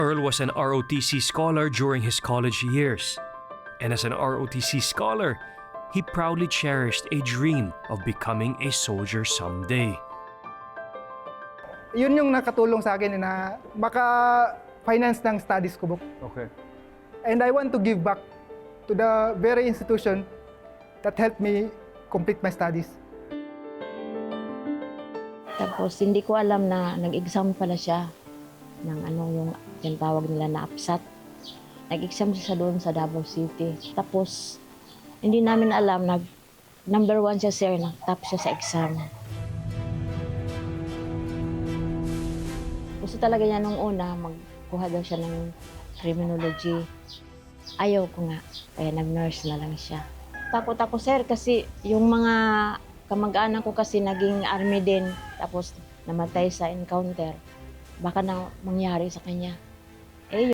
Earl was an ROTC scholar during his college years. And as an ROTC scholar, he proudly cherished a dream of becoming a soldier someday. Yun yung nakatulong sa akin na maka-finance ng studies ko. Okay. And I want to give back to the very institution that helped me complete my studies. Tapos hindi ko alam na nag-exam pala siya ng yung tinatawag nila na APSAT. Nag-exam siya doon sa Davao City. Tapos hindi namin alam, number 1 siya, sir, nag-top siya sa exam. Gusto talaga niya nung una, magkuha daw siya ng criminology. Ayaw ko nga, kaya nag-nurse na lang siya. Takot ako, sir, kasi yung mga kamag-anak ko kasi naging army din, tapos namatay sa encounter. Baka na mangyari sa kanya.